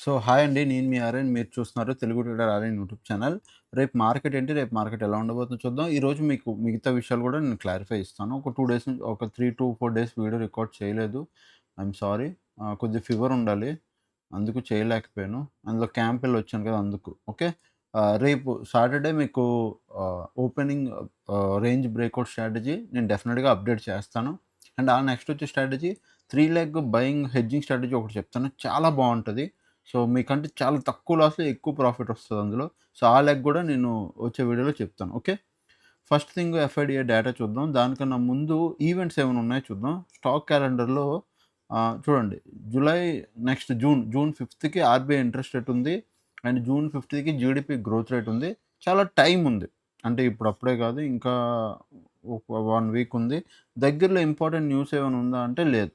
So hi అండి. నేను మీ ఆర్యన్. మీరు చూస్తున్నారు Telugu trader Aryan YouTube channel. రేపు మార్కెట్ ఏంటి? రేపు మార్కెట్ ఎలా ఉండబోతుందో చూద్దాం. ఈరోజు మీకు మిగతా విషయాలు కూడా నేను క్లారిఫై ఇస్తాను. ఒక 2 డేస్ నుంచి ఒక 3-4 డేస్ వీడియో రికార్డ్ చేయలేదు. I'm sorry. కొద్దిగా ఫీవర్ ఉండాలి. అందుకు చేయలేకపోయాను. అందులో క్యాంప్ వెళ్ళొచ్చాను కదా! అందుకు. ఓకే. రేపు సాటర్‌డే మీకు ఓపెనింగ్ రేంజ్ బ్రేక్‌ఔట్ స్ట్రాటజీ నేను డెఫినిట్‌గా అప్డేట్ చేస్తాను. అండ్ ఆ నెక్స్ట్ వచ్చే strategy 3 leg buying hedging strategy ఒకటి చెప్తాను. చాలా బావుంటది. సో, మీకంటే చాలా తక్కువ లాస్‌లో ఎక్కువ ప్రాఫిట్ వస్తది అందులో. సో, ఆ లెగ్ గూడా నేను వచ్చే వీడియోలో చెప్తాను. Okay. First thing FIDA data చూద్దాం. దానికన్నా ముందు ఈవెంట్స్ ఏమైనా ఉన్నాయో చూద్దాం. స్టాక్ క్యాలెండర్‌లో చూడండి. జూలై నెక్స్ట్ జూన్ 5థ్‌కి ఆర్‌బీఐ ఇంట్రెస్ట్ రేట్ ఉంది. అండ్ జూన్ 5థ్‌కి జీడీపీ గ్రోత్ రేట్ ఉంది. చాలా టైమ్ ఉంది. అంటే ఇప్పుడప్పుడే కాదు. ఇంకా ఒక 1 వీక్ ఉంది. దగ్గరలో ఇంపార్టెంట్ న్యూస్ ఏమైనా ఉందా అంటే లేదు.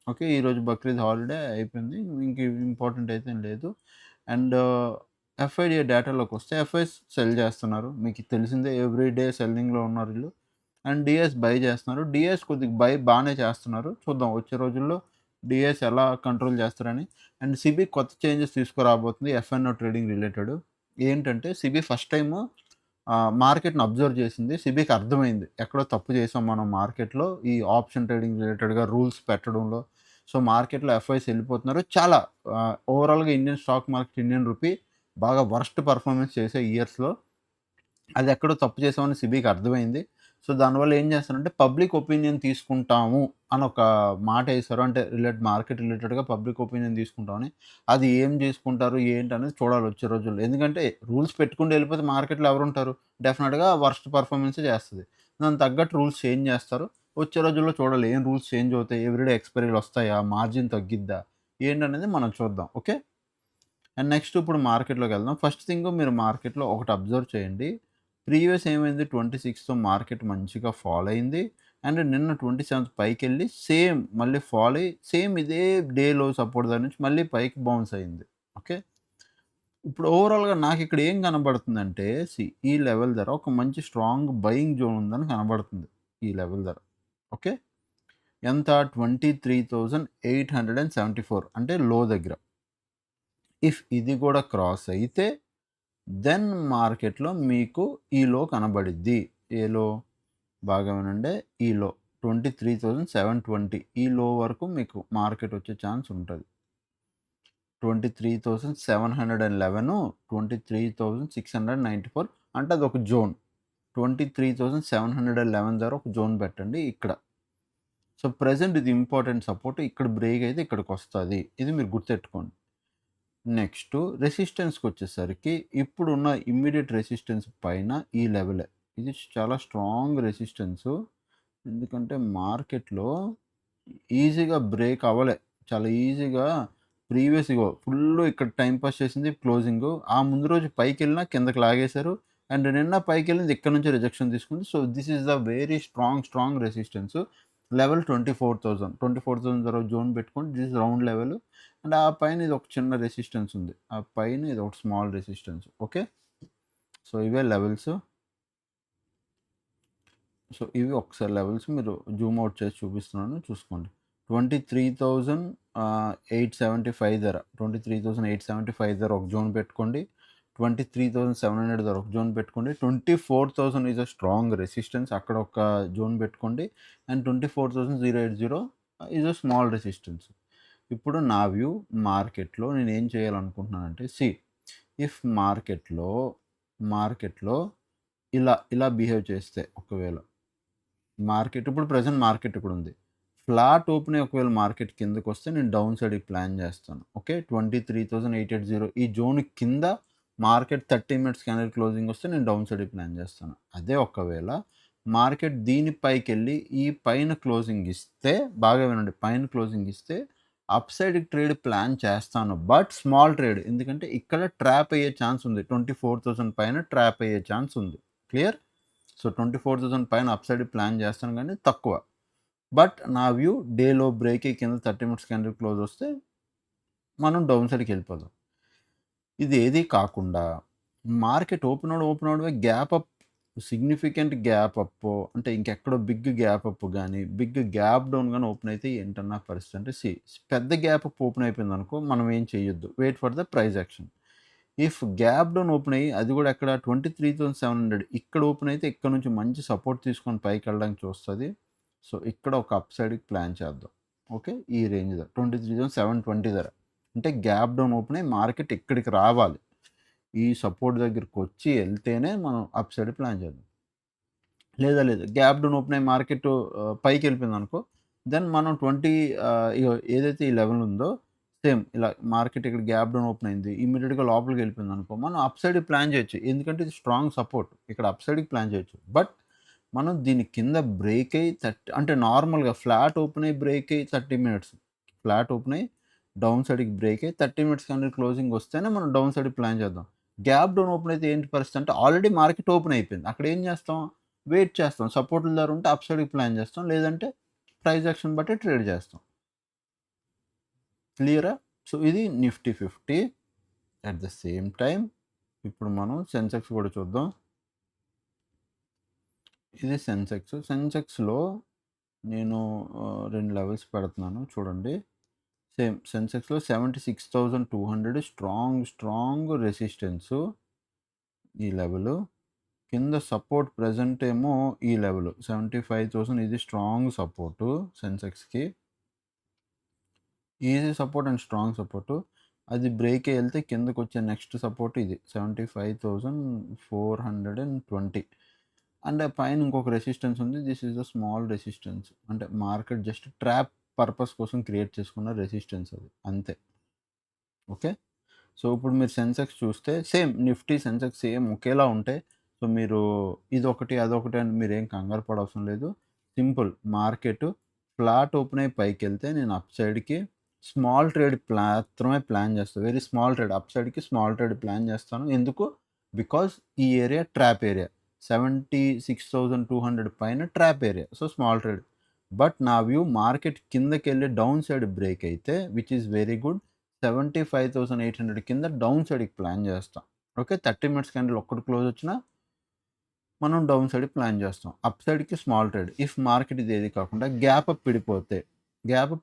ఓకే. ఈరోజు బక్రీద్ హాలిడే అయిపోయింది. ఇంక ఇంపార్టెంట్ అయితే ఏం లేదు. అండ్ ఎఫ్ఐడిఏ డేటాలోకొస్తే ఎఫ్ఐస్ సెల్ చేస్తున్నారు. మీకు తెలిసిందే ఎవ్రీ డే సెల్లింగ్‌లో ఉన్నారు ఈళ్ళు. అండ్ డీఎస్ బై చేస్తున్నారు. డీఎస్ కొద్దిగా బై బానే చేస్తున్నారు. చూద్దాం వచ్చే రోజుల్లో డీఎస్ ఎలా కంట్రోల్ చేస్తారని. అండ్ సెబీ కొత్త చేంజెస్ తీసుకురాబోతుంది ఎఫ్ఎన్ఓ ట్రేడింగ్ రిలేటెడ్. ఏంటంటే సెబీ ఫస్ట్ టైము మార్కెట్‌ని అబ్జర్వ్ చేసింది. సెబీకి అర్థమైంది. ఎక్కడో తప్పు చేసాం మనం మార్కెట్‌లో ఈ ఆప్షన్ ట్రేడింగ్ రిలేటెడ్‌గా రూల్స్ పెట్టడంలో. సో, మార్కెట్‌లో ఎఫ్ఐస్ ఎళ్ళిపోతున్నారు. చాలా ఓవరాల్‌గా Indian stock market, Indian rupee బాగా వరస్ట్ పెర్ఫార్మన్స్ చేసే ఇయర్స్‌లో అదెక్కడో తప్పు చేసామని సెబీకి అర్థమైంది. సో, దానివల్ల ఏం చేస్తారంటే పబ్లిక్ ఒపీనియన్ తీసుకుంటాము అని ఒక మాటేశారు. అంటే మార్కెట్ రిలేటెడ్‌గా పబ్లిక్ ఒపీనియన్ తీసుకుంటామని. అది ఏం చేసుకుంటారు, ఏంటనేది చూడాలి వచ్చే రోజుల్లో. ఎందుకంటే రూల్స్ పెట్టుకుంటూ ఎళ్ళిపోతే మార్కెట్‌లో ఎవరుంటారు? డెఫినిట్‌గా వరస్ట్ పెర్ఫార్మన్సే చేస్తది. దానికి తగ్గట్టు రూల్స్ చేంజ్ చేస్తారు. వచ్చే రోజుల్లో చూడాలి ఏం రూల్స్ చేంజ్ అవుతాయి? ఎవ్రీడే ఎక్స్‌పైరీలొస్తాయా? మార్జిన్ తగ్గిద్దా? ఏంటనేది మనం చూద్దాం. ఓకే. అండ్ నెక్స్ట్ ఇప్పుడు మార్కెట్‌లోకెళ్దాం. ఫస్ట్ థింగ్ మీరు మార్కెట్‌లో ఒకటి అబ్జర్వ్ చేయండి. ప్రీవియస్ ఏమైంది 26తో మార్కెట్ మంచిగా ఫాల్ అయింది. అండ్ నిన్న 27థ్ పైకెళ్ళి సేమ్ మళ్ళీ ఫాల్ అయ్యి సేమ్ ఇదే డే లో సపోర్ట్ దగ్గర నుంచి మళ్ళీ పైకి బౌన్స్ అయింది. ఓకే. ఇప్పుడు ఓవరాల్‌గా నాకిక్కడ ఏం కనబడుతుందంటే ఈ లెవెల్ దగ్గర ఒక మంచి స్ట్రాంగ్ బయింగ్ జోన్ ఉందని కనబడుతుంది. ఈ లెవెల్ దగ్గర. ఓకే. ఎంత 23,874 అంటే లో దగ్గర. ఇఫ్ ఇది కూడా క్రాస్ అయితే దెన్ మార్కెట్‌లో మీకు ఈ లో కనబడిద్ది. ఏ లో? బాగా వినండి. ఈ లో 23,720 ఈ లో వరకు మీకు మార్కెట్ వచ్చే ఛాన్స్ ఉంటది. 23,711 23,694 అంటే అదొక జోన్. 23,711 దగ్గర ఒక జోన్ పెట్టండి ఇక్కడ. సో, ప్రెజెంట్ ఇది ఇంపార్టెంట్ సపోర్ట్. ఇక్కడ బ్రేక్ అయితే ఇక్కడికొస్తది. ఇది మీరు గుర్తెట్టుకోండి. నెక్స్టు రెసిస్టెన్స్‌కొచ్చేసరికి ఇప్పుడున్న ఇమ్మీడియేట్ రెసిస్టెన్స్ పైన ఈ లెవెలే. ఇది చాలా స్ట్రాంగ్ రెసిస్టెన్సు. ఎందుకంటే మార్కెట్‌లో ఈజీగా బ్రేక్ అవ్వలే. చాలా ఈజీగా ప్రీవియస్ ఇగో ఫుల్లు ఇక్కడ టైమ్ పాస్ చేసింది క్లోజింగు. ఆ ముందు రోజు పైకెళ్ళినా కిందకి లాగేశారు. అండ్ నిన్న పైకెళ్ళింది ఇక్కడ నుంచి రిజెక్షన్ తీసుకుంది. So, this is the very strong resistance. Level 24,000. 24,000 తర్వాత జోన్ పెట్టుకోండి. This is round level. And ఆ పైన ఇది ఒక చిన్న రెసిస్టెన్స్ ఉంది. ఆ పైన ఇది ఒకటి స్మాల్ రెసిస్టెన్స్. ఓకే. సో, ఇవే లెవెల్స్. సో, ఇవి ఒకసారి లెవెల్స్ మీరు జూమ్ అవుట్ చేసి చూపిస్తున్నాను చూసుకోండి. 23,875 దగ్గర 23,875 దగ్గర ఒక జోన్ పెట్టుకోండి. 23,700 దగ్గర ఒక జోన్ పెట్టుకోండి. 24,000 ఈజ్ ఎ స్ట్రాంగ్ రెసిస్టెన్స్ అక్కడ ఒక జోన్ పెట్టుకోండి. And 24,080 is a small resistance. ఇప్పుడు నా వ్యూ మార్కెట్‌లో నేనేం చేయాలనుకుంటున్నానంటే ఇఫ్ మార్కెట్‌లో ఇలా బిహేవ్ చేస్తే ఒకవేళ మార్కెట్ ఇప్పుడు ప్రెజెంట్ మార్కెట్ ఇక్కడుంది. ఫ్లాట్ ఓపెన్ అయ్యి ఒకవేళ మార్కెట్ కిందకొస్తే నేను డౌన్ సైడ్‌కి ప్లాన్ చేస్తాను. ఓకే. 23,880 ఈ జోన్ కింద మార్కెట్ 30 మినిట్స్ క్యాండిల్ క్లోజింగ్ వస్తే నేను డౌన్ సైడ్‌కి ప్లాన్ చేస్తాను. అదే ఒకవేళ మార్కెట్ దీని పైకెళ్ళి ఈ పైన క్లోజింగ్ ఇస్తే బాగా వినండి. పైన క్లోజింగ్ ఇస్తే అప్ సైడ్‌కి ట్రేడ్ ప్లాన్ చేస్తాను. But small trade. ఎందుకంటే ఇక్కడ ట్రాప్ అయ్యే ఛాన్స్ ఉంది. 24,000 పైన ట్రాప్ అయ్యే ఛాన్స్ ఉంది. క్లియర్? సో, 24,000 పైన అప్ సైడ్ ప్లాన్ చేస్తాను గానీ తక్కువ. బట్ నా వ్యూ డేలో బ్రేక్ అయ్యి కింద 30 మినిట్స్ క్యాండిల్ క్లోజ్ వస్తే మనం డౌన్ సైడ్‌కెళ్ళిపోదాం. ఇది ఏది కాకుండా మార్కెట్ ఓపెన్ అవ్వడమే gap up significant gap up అంటే ఇంకెక్కడో బిగ్ గ్యాప్ అప్ గాని, బిగ్ గ్యాప్ డౌన్ గాని ఓపెన్ అయితే ఏంటన్న పరిస్థితి అంటే పెద్ద గ్యాప్ అప్ ఓపెన్ అయిపోయిందనుకో మనం ఏం చేయొద్దు. Wait for the price action. If gap down open అయ్యి అది కూడా ఎక్కడ 23,700 ఇక్కడ ఓపెన్ అయితే ఇక్కడ నుంచి మంచి సపోర్ట్ తీసుకొని పైకెళ్ళడానికి చూస్తది. సో, ఇక్కడ ఒక అప్ సైడ్‌కి ప్లాన్ చేద్దాం. ఓకే. ఈ రేంజ్ దగ్గర 23,720 దగ్గర. అంటే గ్యాప్ డౌన్ ఓపెన్ అయ్యి మార్కెట్ ఇక్కడికి రావాలి. ఈ సపోర్ట్ దగ్గరకొచ్చి ఎళ్తేనే మనం అప్ సైడ్ ప్లాన్ చేద్దాం. లేదు గ్యాప్ డౌన్ ఓపెన్ అయ్యి మార్కెట్ పైకెళ్ళిపోయిందనుకో, దెన్ మనం ఇగో ఏదైతే ఈ లెవెల్ ఉందో సేమ్ ఇలా మార్కెట్ ఇక్కడ గ్యాప్ డౌన్ ఓపెన్ అయింది. ఇమ్మీడియేట్‌గా లోపలికెళ్ళిపోయిందనుకో, మనం అప్ సైడ్ ప్లాన్ చేయొచ్చు. ఎందుకంటే ఇది స్ట్రాంగ్ సపోర్ట్. ఇక్కడ అప్ సైడ్‌కి ప్లాన్ చేయొచ్చు. బట్ మనం దీని కింద బ్రేక్ అయ్యి అంటే నార్మల్‌గా ఫ్లాట్ ఓపెన్ అయ్యి బ్రేక్ అయ్యి 30 మినిట్స్. ఫ్లాట్ ఓపెన్ అయ్యి డౌన్ సైడ్‌కి బ్రేక్ అయ్యి 30 మినిట్స్ క్యాండిల్ క్లోజింగ్ వస్తేనే మనం డౌన్ సైడ్‌కి ప్లాన్ చేద్దాం. గ్యాప్ డౌన్ ఓపెన్ అయితే ఏంటి పరిస్థితి అంటే ఆల్రెడీ మార్కెట్ ఓపెన్ అయిపోయింది. అక్కడ ఏం చేస్తాం? వెయిట్ చేస్తాం. సపోర్ట్‌ల దగ్గర ఉంటే అప్ సైడ్‌కి ప్లాన్ చేస్తాం. లేదంటే ప్రైస్ యాక్షన్ బట్టి ట్రేడ్ చేస్తాం. క్లియరా? సో, ఇది Nifty 50. At the same time ఇప్పుడు మనం సెన్సెక్స్ కూడా చూద్దాం. ఇది సెన్సెక్స్. సెన్సెక్స్‌లో నేను 2 లెవెల్స్ పెడుతున్నాను చూడండి. సేమ్ సెన్సెక్స్‌లో 76,200 స్ట్రాంగ్ రెసిస్టెన్సు ఈ లెవెలు. కింద సపోర్ట్ ప్రెజెంట్ ఏమో ఈ లెవెల్ 75,000 ఇది స్ట్రాంగ్ సపోర్టు సెన్సెక్స్‌కి. Easy support and strong support. అది బ్రేక్ అయ్యి ఎళ్తే కిందకొచ్చే నెక్స్ట్ సపోర్ట్ ఇది 75,420 అండ్ పైన ఇంకొక రెసిస్టెన్స్ ఉంది. This is the small resistance. అంటే మార్కెట్ జస్ట్ ట్రాప్ పర్పస్ కోసం క్రియేట్ చేసుకున్న రెసిస్టెన్స్ అది. అంతే. ఓకే. సో, ఇప్పుడు మీరు సెన్సెక్స్ చూస్తే సేమ్ నిఫ్టీ, సెన్సెక్స్ సేమ్ ఒకేలా ఉంటాయి. సో, మీరు ఇదొకటి, అదొకటి అని మీరేం కంగారు పడవసరం లేదు. సింపుల్ మార్కెటు ఫ్లాట్ ఓపెన్ అయ్యి పైకెళ్తే నేను అప్ సైడ్‌కి స్మాల్ ట్రేడ్ మాత్రమే ప్లాన్ చేస్తాను. వెరీ స్మాల్ ట్రేడ్ అప్ సైడ్‌కి స్మాల్ ట్రేడ్ ప్లాన్ చేస్తాను. ఎందుకు? బికాజ్ ఈ ఏరియా ట్రాప్ ఏరియా. 76,200 పైన trap area. So, small trade. But నా వ్యూ మార్కెట్ కిందకెళ్ళి డౌన్ సైడ్ బ్రేక్ అయితే విచ్ ఈస్ వెరీ గుడ్. 75,800 కింద డౌన్ సైడ్‌కి ప్లాన్ చేస్తాం. ఓకే. 30 మినిట్స్ క్యాండిల్ ఒక్కటి క్లోజ్ వచ్చినా మనం డౌన్ సైడ్‌కి ప్లాన్ చేస్తాం. అప్ సైడ్‌కి స్మాల్ ట్రేడ్. ఇఫ్ మార్కెట్ ఇదేది కాకుండా గ్యాప్ అప్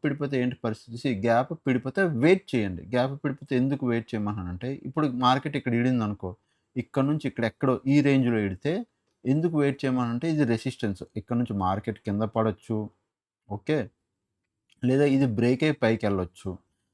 పిడిపోతే, ఏంటి పరిస్థితి? గ్యాప్ అప్ పిడిపోతే వెయిట్ చేయండి. గ్యాప్ అప్ పిడిపోతే ఎందుకు వెయిట్ చేయమన్నానంటే, ఇప్పుడు మార్కెట్ ఇక్కడ ఇడిందనుకో, ఇక్కడ నుంచి ఇక్కడెక్కడో ఈ రేంజ్‌లో ఇడితే ఎందుకు వెయిట్ చేయమనంటే ఇది రెసిస్టెన్స్. ఇక్కడ నుంచి మార్కెట్ కింద పడొచ్చు. ఓకే. లేదా ఇది బ్రేక్ అయ్యి పైకెళ్ళొచ్చు.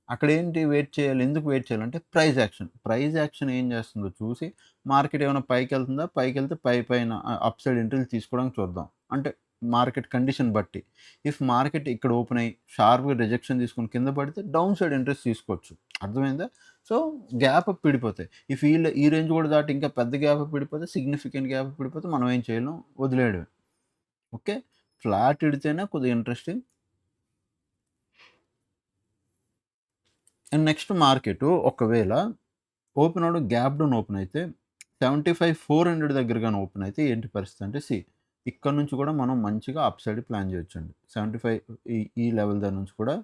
అక్కడేంటి వెయిట్ చేయాలి. ఎందుకు వెయిట్ చేయాలంటే ప్రైస్ యాక్షన్. ప్రైస్ యాక్షన్ ఏం చేస్తుందో చూసి మార్కెట్ ఏమైనా పైకెళ్తుందా? పైకెళ్తే పైన అప్ సైడ్ ఎంట్రీలు తీసుకోవడానికి చూద్దాం. అంటే మార్కెట్ కండిషన్ బట్టి. ఇఫ్ మార్కెట్ ఇక్కడ ఓపెన్ అయ్యి షార్ప్‌గా రిజెక్షన్ తీసుకొని కింద పడితే డౌన్ సైడ్ ఎంట్రీస్ తీసుకోవచ్చు. అర్థమైందా? సో, గ్యాప్ అప్ విడిపోతాయి. ఇఫ్ ఈ రేంజ్ కూడా దాటి ఇంకా పెద్ద గ్యాప్ అప్ విడిపోతే సిగ్నిఫికెంట్ గ్యాప్ అప్ విడిపోతే మనం ఏం చేయలేం. వదిలేయడమే. ఓకే. ఫ్లాట్ ఇడితేనే కొద్దిగా ఇంట్రెస్టింగ్. అండ్ నెక్స్ట్ మార్కెటు ఒకవేళ ఓపెన్ అవ్వడం గ్యాప్ డౌన్ ఓపెన్ అయితే 75,400 దగ్గర గాని ఓపెన్ అయితే ఏంటి పరిస్థితి అంటే ఇక్కడ నుంచి కూడా మనం మంచిగా అప్ సైడ్ ప్లాన్ చేయొచ్చండి. 75 ఈ లెవెల్ దగ్గర నుంచి కూడా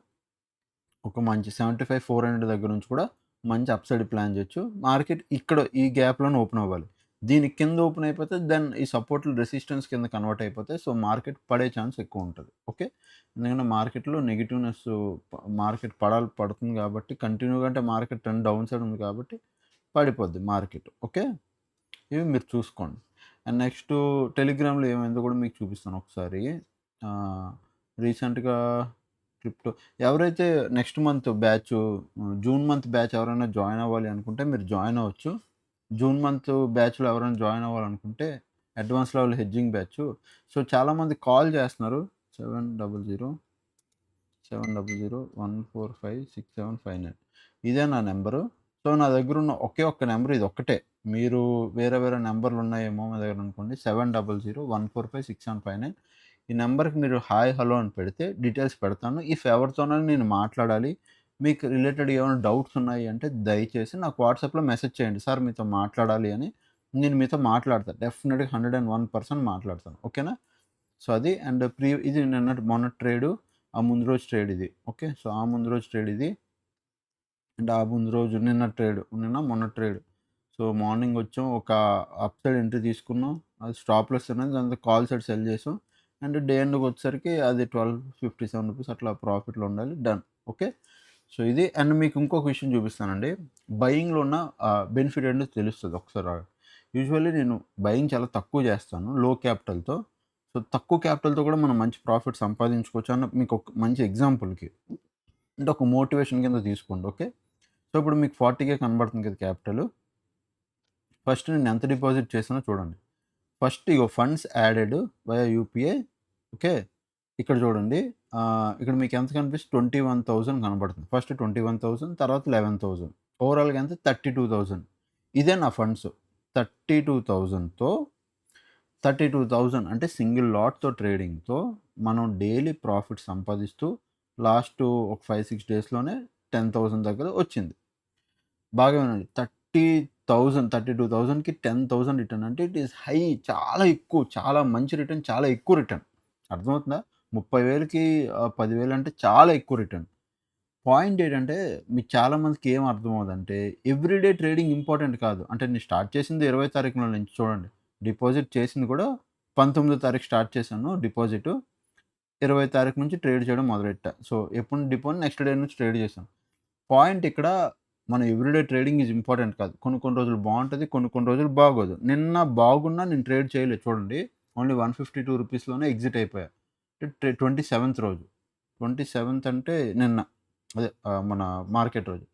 ఒక మంచి 75,400 దగ్గర నుంచి కూడా మంచి అప్ సైడ్ ప్లాన్ చేయొచ్చు. మార్కెట్ ఇక్కడ ఈ గ్యాప్‌లోనే ఓపెన్ అవ్వాలి. దీని కింద ఓపెన్ అయిపోతే దెన్ ఈ సపోర్ట్‌లు రెసిస్టెన్స్ కింద కన్వర్ట్ అయిపోతాయి. సో, మార్కెట్ పడే ఛాన్స్ ఎక్కువ ఉంటది. ఓకే. ఎందుకంటే మార్కెట్‌లో నెగెటివ్‌నెస్ మార్కెట్ పడుతుంది కాబట్టి కంటిన్యూగా అంటే మార్కెట్ ట్రెండ్ డౌన్ సైడ్ ఉంది కాబట్టి పడిపోద్ది మార్కెట్. ఓకే. ఇవి మీరు చూసుకోండి. అండ్ నెక్స్టు టెలిగ్రామ్‌లో ఏమైందో కూడా మీకు చూపిస్తాను ఒకసారి. రీసెంట్‌గా క్రిప్టో ఎవరైతే next month June month batch ఎవరైనా జాయిన్ అవ్వాలి అనుకుంటే మీరు జాయిన్ అవ్వచ్చు. జూన్ మంత్ బ్యాచ్‌లో ఎవరైనా జాయిన్ అవ్వాలనుకుంటే advance level hedging batch. So, చాలామంది కాల్ చేస్తున్నారు. 700 1456759 ఇదే నా నంబరు. సో, నా దగ్గరున్న ఒకే ఒక్క నంబర్ ఇదొక్కటే. మీరు వేరే వేరే నంబర్‌లున్నాయేమో మీ దగ్గర అనుకోండి. 700 1456759 ఈ నంబర్‌కి మీరు హాయ్, హలో అని పెడితే డీటెయిల్స్ పెడతాను. ఇఫ్ ఎవరితోనైనా నేను మాట్లాడాలి, మీకు రిలేటెడ్ ఏమైనా డౌట్స్ ఉన్నాయి అంటే దయచేసి నాకు వాట్సాప్‌లో మెసేజ్ చేయండి. సార్ మీతో మాట్లాడాలి అని. నేను మీతో మాట్లాడతా. డెఫినిట్‌గా 101% మాట్లాడతాను. ఓకేనా? సో, అది అండ్ ఇది మొన్నటి ట్రేడు, ఆ ముందు రోజు ట్రేడ్ ఇది. ఓకే. సో, ఆ ముందు రోజు ట్రేడ్ ఇది. అండ్ ఆ ముందు రోజు మొన్న ట్రేడ్. సో, మార్నింగ్ వచ్చాం ఒక అప్ సైడ్ ఎంట్రీ తీసుకున్నాం. అది స్టాప్ లాస్ అనేది దాంతో కాల్ సైడ్ సెల్ చేసాం. అండ్ డే ఎండ్‌కి వచ్చేసరికి అది రూ. 12.57 అట్లా ప్రాఫిట్‌లో ఉండాలి. డన్. ఓకే. సో, ఇది అండ్ మీకు ఇంకొక విషయం చూపిస్తానండి. బయింగ్‌లో ఉన్న బెనిఫిట్ ఏంటో తెలుస్తది ఒకసారి యూజువల్లీ నేను బయింగ్ చాలా తక్కువ చేస్తాను లో క్యాపిటల్‌తో. సో, తక్కువ క్యాపిటల్‌తో కూడా మనం మంచి ప్రాఫిట్ సంపాదించుకోవచ్చు అన్న మీకు ఒక మంచి ఎగ్జాంపుల్‌కి. అంటే ఒక మోటివేషన్ కింద తీసుకోండి. ఓకే. సో, ఇప్పుడు మీకు 40,000 కనబడుతుంది కదా క్యాపిటలు. ఫస్ట్ నేను ఎంత డిపాజిట్ చేశానో చూడండి. ఫస్ట్ ఇగో funds added via UPI. Okay. ఇక్కడ చూడండి. ఇక్కడ మీకు ఎంత కనిపిస్తుంది 21,000 కనబడుతుంది. ఫస్ట్ 21,000 తర్వాత 11,000 ఓవరాల్‌గా ఎంత 32,000 ఇదే నా ఫండ్స్. 32,000తో 32,000 అంటే సింగిల్ లాట్‌తో ట్రేడింగ్‌తో మనం డైలీ ప్రాఫిట్ సంపాదిస్తూ లాస్ట్ ఒక 5, 6 డేస్‌లోనే 10,000 దగ్గర వచ్చింది. బాగా వినండి. 32,000కి 10,000 రిటర్న్ అంటే ఇట్ ఈస్ హై. చాలా ఎక్కువ. చాలా మంచి రిటర్న్. చాలా ఎక్కువ రిటర్న్. అర్థమవుతుందా? 30,000కి 10,000 అంటే చాలా ఎక్కువ రిటర్న్. పాయింట్ ఏంటంటే మీకు చాలా మందికి ఏం అర్థమవ్వదంటే ఎవ్రీడే ట్రేడింగ్ ఇంపార్టెంట్ కాదు. అంటే నేను స్టార్ట్ చేసింది 20 తారీఖులో నుంచి చూడండి. డిపాజిట్ చేసింది కూడా 19 తారీఖు స్టార్ట్ చేశాను డిపాజిటు. 20 తారీఖు నుంచి ట్రేడ్ చేయడం మొదలెట్టా. సో, ఎప్పుడు నెక్స్ట్ డే నుంచి ట్రేడ్ చేశాను. పాయింట్ ఇక్కడ మన ఎవ్రీడే ట్రేడింగ్ ఈజ్ ఇంపార్టెంట్ కాదు. కొన్ని కొన్ని రోజులు బావుంటది. కొన్ని కొన్ని రోజులు బాగోదు. నిన్న బాగున్నా నేను ట్రేడ్ చేయలేదు చూడండి. ఓన్లీ రూ. 152 ఎగ్జిట్ అయిపోయా. 27థ్ రోజు. 27థ్ అంటే నిన్న. అదే మన మార్కెట్ రోజు.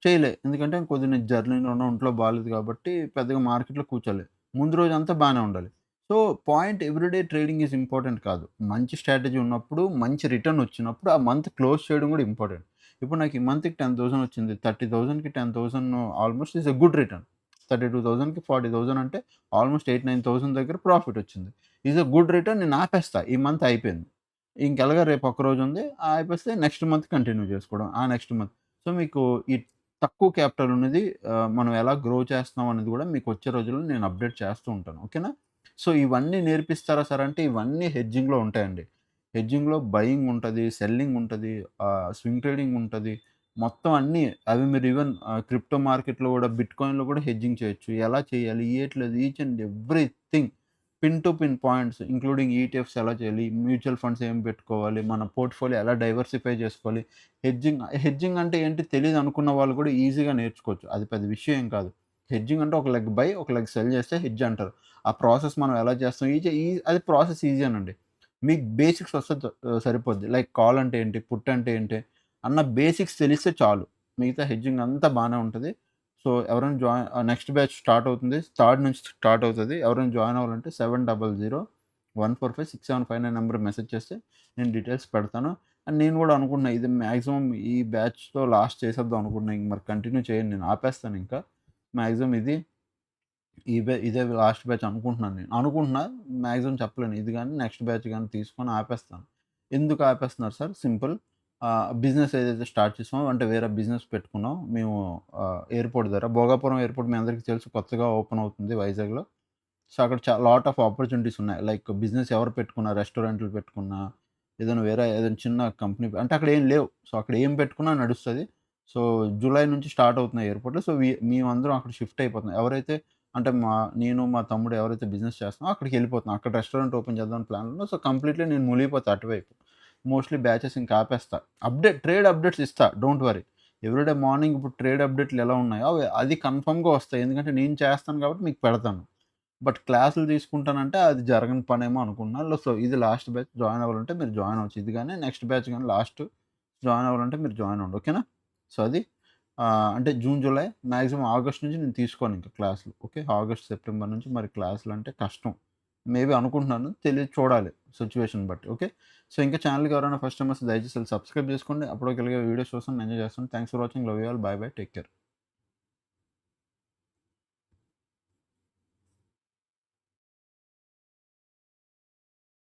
చేయలే. ఎందుకంటే కొద్దిగా నేను జర్నీలోనో ఒంట్లో బాలేదు కాబట్టి పెద్దగా మార్కెట్‌లో కూర్చోలే. ముందు రోజంతా బానే ఉండాలి. So, point everyday trading is important కాదు. మంచి స్ట్రాటజీ ఉన్నప్పుడు, మంచి రిటర్న్ వచ్చినప్పుడు ఆ మంత్ క్లోజ్ చేయడం కూడా ఇంపార్టెంట్. ఇప్పుడు నాకు ఈ మంత్‌కి 10,000 వచ్చింది. 30,000కి 10,000 almost is a good return. 32,000కి 40,000 అంటే ఆల్‌మోస్ట్ 9,000 దగ్గర ప్రాఫిట్ వచ్చింది. ఈస్ ఎ గుడ్ రిటర్న్ నేను ఆపేస్తా. ఈ మంత్ అయిపోయింది. ఇంకెలాగో రేపు ఒక్కరోజు ఉంది. ఆపేస్తే నెక్స్ట్ మంత్ కంటిన్యూ చేసుకోవడం. ఆ నెక్స్ట్ మంత్. సో, మీకు ఈ తక్కువ క్యాపిటల్ ఉన్నది మనం ఎలా గ్రో చేస్తున్నాం అనేది కూడా మీకు వచ్చే రోజుల్లో నేను అప్డేట్ చేస్తూ ఉంటాను. ఓకేనా? సో, ఇవన్నీ నేర్పిస్తారా సార్ అంటే ఇవన్నీ హెడ్జింగ్‌లో ఉంటాయండి. హెడ్జింగ్‌లో బయింగ్ ఉంటది, సెల్లింగ్ ఉంటది, స్వింగ్ ట్రేడింగ్ ఉంటది. మొత్తం అన్నీ అవి మీరు ఈవెన్ క్రిప్టో మార్కెట్‌లో కూడా బిట్‌కాయిన్‌లో కూడా హెడ్జింగ్ చేయొచ్చు. ఎలా చేయాలి? ఏట్లేదు each and everything pin to pin points including ETFs ఎలా చేయాలి? మ్యూచువల్ ఫండ్స్ ఏం పెట్టుకోవాలి? మన పోర్ట్‌ఫోలియో ఎలా డైవర్సిఫై చేసుకోవాలి? హెడ్జింగ్ అంటే ఏంటి తెలీదనుకున్న వాళ్ళు కూడా ఈజీగా నేర్చుకోవచ్చు. అది పెద్ద విషయం ఏం కాదు. హెడ్జింగ్ అంటే ఒక లెగ్ బై, ఒక లెగ్ సెల్ చేస్తే హెడ్జ్ అంటారు. ఆ ప్రాసెస్ మనం ఎలా చేస్తాం అది ప్రాసెస్ ఈజీయేనండి. మీకు బేసిక్స్ వస్తే సరిపోద్ది. లైక్ కాల్ అంటే ఏంటి? పుట్ అంటే ఏంటి? అన్న బేసిక్స్ తెలిస్తే చాలు. మిగతా హెడ్జింగ్ అంతా బానే ఉంటది. సో, ఎవరైనా నెక్స్ట్ బ్యాచ్ స్టార్ట్ అవుతుంది. థర్డ్ నుంచి స్టార్ట్ అవుతది. ఎవరైనా జాయిన్ అవ్వాలంటే 7001456759 నంబర్‌కి మెసేజ్ చేస్తే నేను డీటెయిల్స్ పెడతాను. అండ్ నేను కూడా అనుకుంటున్నా ఇది మాక్సిమం ఈ బ్యాచ్‌తో లాస్ట్ చేసేద్దాం అనుకుంటున్నా. ఇంక మరి కంటిన్యూ చేయను నేను ఆపేస్తానింకా. మాక్సిమం ఇదే లాస్ట్ బ్యాచ్ అనుకుంటున్నాను నేను. అనుకుంటున్నా మాక్సిమం చెప్పలేను. ఇది గాని నెక్స్ట్ బ్యాచ్ గాని తీసుకొని ఆపేస్తాను. ఎందుకు ఆపేస్తున్నారు సార్? సింపుల్. బిజినెస్ ఏదైతే స్టార్ట్ చేసామో అంటే వేరే బిజినెస్ పెట్టుకున్నాం. మేము ఎయిర్‌పోర్ట్ దగ్గర భోగాపురం ఎయిర్‌పోర్ట్ మీ అందరికీ తెలుసు కొత్తగా ఓపెన్ అవుతుంది వైజాగ్‌లో. సో, అక్కడ లాట్ ఆఫ్ ఆపర్చునిటీస్ ఉన్నాయి. లైక్ బిజినెస్ ఎవరు పెట్టుకున్నా రెస్టారెంట్లు పెట్టుకున్నా, ఏదైనా చిన్న కంపెనీ అంటే అక్కడ ఏం లేవు. సో, అక్కడ ఏం పెట్టుకున్నా నడుస్తది. సో, జూలై నుంచి స్టార్ట్ అవుతున్నాయి ఎయిర్‌పోర్ట్‌లో. సో, మేమందరం అక్కడ షిఫ్ట్ అయిపోతున్నాం. ఎవరైతే అంటే నేను, మా తమ్ముడు ఎవరైతే బిజినెస్ చేస్తున్నామో అక్కడికెళ్ళిపోతున్నాం. అక్కడ రెస్టారెంట్ ఓపెన్ చేద్దామని ప్లాన్‌లో ఉన్నాం. సో, కంప్లీట్‌లీ నేను మునిగిపోతా అటువైపు. మోస్ట్‌లీ బ్యాచెస్ ఇంకా ఆపేస్తా. ట్రేడ్ అప్డేట్స్ ఇస్తా. Don't worry. ఎవ్రీడే మార్నింగ్ ఇప్పుడు ట్రేడ్ అప్డేట్‌లు ఎలా ఉన్నాయో అది కన్ఫర్మ్‌గా వస్తాయి. ఎందుకంటే నేను చేస్తాను కాబట్టి మీకు పెడతాను. బట్ క్లాసులు తీసుకుంటానంటే అది జరగని పనేమో అనుకుంటున్నా. సో, ఇది లాస్ట్ బ్యాచ్ జాయిన్ అవ్వాలంటే మీరు జాయిన్ అవ్వచ్చు. ఇది గాని నెక్స్ట్ బ్యాచ్ గాని లాస్ట్ జాయిన్ అవ్వాలంటే మీరు జాయిన్ అవ్వండి. ఓకేనా? సో, అది అంటే జూన్, జూలై మాక్సిమం ఆగస్ట్ నుంచి నేను తీసుకోను ఇంక క్లాసులు. ఓకే. ఆగస్ట్, సెప్టెంబర్ నుంచి మరి క్లాసులంటే కష్టం. మేబీ అనుకుంటున్నాను. చూడాలి సిట్యుయేషన్ బట్టి. ఓకే. సో, ఇంకా ఛానెల్‌కి ఎవరైనా ఫస్ట్ టైమ్ వస్తే దయచేసి సబ్స్క్రైబ్ చేసుకోండి. అప్పటికి ఇలాగే వీడియోస్ చూస్తాను. ఎంజాయ్ చేస్తాను. Thanks for watching. Love you all. By by. Take care.